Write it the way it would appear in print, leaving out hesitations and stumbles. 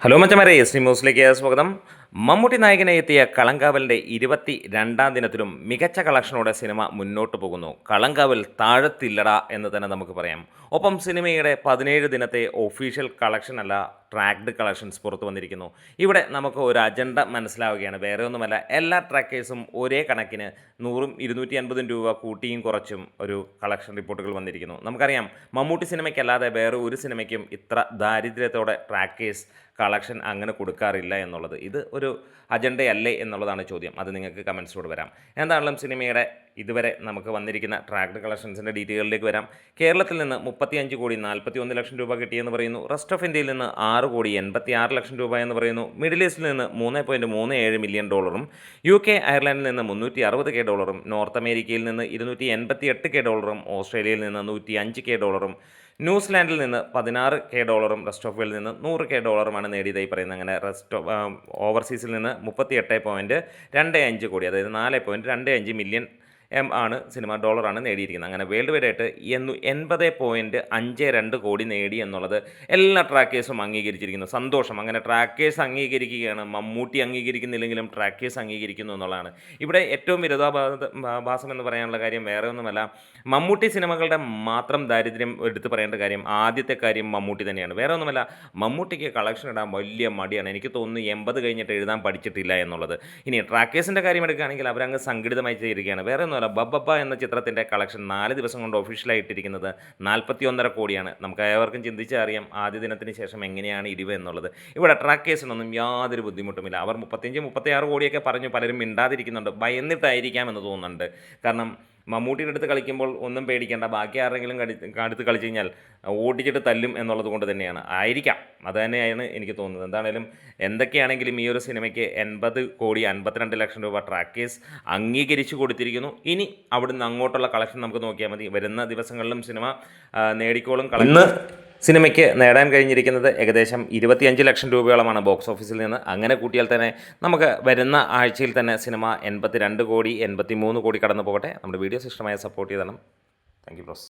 Hello മച്ചമാരെ, S ന്യൂസിലേക്ക് സ്വാഗതം. മമ്മൂട്ടി നായകനെ എത്തിയ കളങ്കാവലിൻ്റെ 22-ാം ദിനത്തിലും മികച്ച കളക്ഷനോടെ സിനിമ മുന്നോട്ട് പോകുന്നു. കളങ്കാവൽ താഴത്തില്ലടാ എന്ന് തന്നെ നമുക്ക് പറയാം. ഒപ്പം സിനിമയുടെ 17 ദിനത്തെ ഒഫീഷ്യൽ കളക്ഷനല്ല, ട്രാക്ഡ് കളക്ഷൻസ് പുറത്തു വന്നിരിക്കുന്നു. ഇവിടെ നമുക്ക് ഒരു അജണ്ട മനസ്സിലാവുകയാണ്. വേറെ ഒന്നുമല്ല, എല്ലാ ട്രാക്കേഴ്സും ഒരേ കണക്കിന് 100ഉം 250 രൂപ കൂട്ടിയും കുറച്ചും ഒരു കളക്ഷൻ റിപ്പോർട്ടുകൾ വന്നിരിക്കുന്നു. നമുക്കറിയാം, മമ്മൂട്ടി സിനിമയ്ക്കല്ലാതെ വേറെ ഒരു സിനിമയ്ക്കും ഇത്ര ദാരിദ്ര്യത്തോടെ ട്രാക്കേഴ്സ് കളക്ഷൻ അങ്ങനെ കൊടുക്കാറില്ല എന്നുള്ളത്. ഇത് ഒരു അജണ്ടയല്ലേ എന്നുള്ളതാണ് ചോദ്യം. അത് നിങ്ങൾക്ക് കമൻസിലൂടെ വരാം. എന്താണെങ്കിലും സിനിമയുടെ ഇതുവരെ നമുക്ക് വന്നിരിക്കുന്ന ട്രാക്ഡ് കളക്ഷൻസിൻ്റെ ഡീറ്റെയിലേക്ക് വരാം. കേരളത്തിൽ നിന്ന് 35,41,00,000 രൂപ കിട്ടിയെന്ന് പറയുന്നു. റെസ്റ്റ് ഓഫ് ഇന്ത്യയിൽ നിന്ന് 6,86,00,000 രൂപ എന്ന് പറയുന്നു. മിഡിൽ ഈസ്റ്റിൽ നിന്ന് $3.37 മില്യൺ, UK അയർലൻഡിൽ നിന്ന് $360K, നോർത്ത് അമേരിക്കയിൽ നിന്ന് $288K, ഓസ്ട്രേലിയയിൽ നിന്ന് $105K, ന്യൂസിലാൻഡിൽ നിന്ന് $16K, റെസ്റ്റ് ഓഫ് വേൾഡിൽ നിന്ന് $100K നേടിയതായി പറയുന്നത്. അങ്ങനെ ഓവർസീസിൽ നിന്ന് 38.25 കോടി, അതായത് 4.25 മില്യൺ ആണ് ഡോളറാണ് നേടിയിരിക്കുന്നത്. അങ്ങനെ വേൾഡ് വൈഡ് ആയിട്ട് 80.52 കോടി നേടി എന്നുള്ളത് എല്ലാ ട്രാക്കേഴ്സും അംഗീകരിച്ചിരിക്കുന്നു. സന്തോഷം. അങ്ങനെ ട്രാക്കേഴ്സ് അംഗീകരിക്കുകയാണ്. മമ്മൂട്ടി അംഗീകരിക്കുന്നില്ലെങ്കിലും ട്രാക്കേഴ്സ് അംഗീകരിക്കുന്നു എന്നുള്ളതാണ് ഇവിടെ ഏറ്റവും വിരോധാഭാസം എന്ന് പറയാനുള്ള കാര്യം. വേറെ ഒന്നുമല്ല, മമ്മൂട്ടി സിനിമകളുടെ മാത്രം ദാരിദ്ര്യം എടുത്ത് പറയേണ്ട കാര്യം, ആദ്യത്തെ കാര്യം മമ്മൂട്ടി തന്നെയാണ്. വേറെ ഒന്നുമല്ല, മമ്മൂട്ടിക്ക് കളക്ഷൻ ഇടാൻ വലിയ മടിയാണ്. എനിക്ക് തോന്നുന്നു 80 കഴിഞ്ഞിട്ട് എഴുതാൻ പഠിച്ചിട്ടില്ല എന്നുള്ളത്. ഇനി ട്രാക്കേഴ്സിൻ്റെ കാര്യം എടുക്കുകയാണെങ്കിൽ അവരങ്ങ് സംഘടിതമായി ചെയ്തിരിക്കുകയാണ്. വേറെ ഒന്നുമല്ല, ബബ്ബ എന്ന ചിത്രത്തിൻ്റെ കളക്ഷൻ 4 ദിവസം കൊണ്ട് ഒഫീഷ്യലായിട്ടിരിക്കുന്നത് 41.5 കോടിയാണ്. നമുക്ക് ഏവർക്കും ചിന്തിച്ചറിയാം ആദ്യ ദിനത്തിന് ശേഷം എങ്ങനെയാണ് ഇടിവ് എന്നുള്ളത്. ഇവിടെ ട്രാക്കേഴ്സിനൊന്നും യാതൊരു ബുദ്ധിമുട്ടുമില്ല. അവർ 35-36 കോടിയൊക്കെ പറഞ്ഞു, പലരും മിണ്ടാതിരിക്കുന്നുണ്ട്. ഭയന്നിട്ടായിരിക്കാമെന്ന് തോന്നുന്നുണ്ട്. കാരണം മമ്മൂട്ടിയുടെ അടുത്ത് കളിക്കുമ്പോൾ ഒന്നും പേടിക്കേണ്ട, ബാക്കി ആരെങ്കിലും അടുത്ത് കളിച്ച് കഴിഞ്ഞാൽ ഓടിച്ചിട്ട് തല്ലും എന്നുള്ളത് കൊണ്ട് തന്നെയാണ്, ആയിരിക്കാം. അത് തന്നെയാണ് എനിക്ക് തോന്നുന്നത്. എന്താണേലും എന്തൊക്കെയാണെങ്കിലും ഈ ഒരു സിനിമയ്ക്ക് 80,52,00,000 രൂപ ട്രാക്കേഴ്സ് അംഗീകരിച്ചു കൊടുത്തിരിക്കുന്നു. ഇനി അവിടുന്ന് അങ്ങോട്ടുള്ള കളക്ഷൻ നമുക്ക് നോക്കിയാൽ മതി. വരുന്ന ദിവസങ്ങളിലും സിനിമ നേടിക്കോളും. ഇന്ന് സിനിമയ്ക്ക് നേടാൻ കഴിഞ്ഞിരിക്കുന്നത് ഏകദേശം 25 ലക്ഷം രൂപയോളമാണ് ബോക്സ് ഓഫീസിൽ നിന്ന്. അങ്ങനെ കൂട്ടിയാൽ തന്നെ നമുക്ക് വരുന്ന ആഴ്ചയിൽ തന്നെ സിനിമ 82 കോടി 83 കോടി കടന്നു പോകട്ടെ. നമ്മുടെ വീഡിയോസ് ഇഷ്ടമായ സപ്പോർട്ട് ചെയ്തണം. Thank you.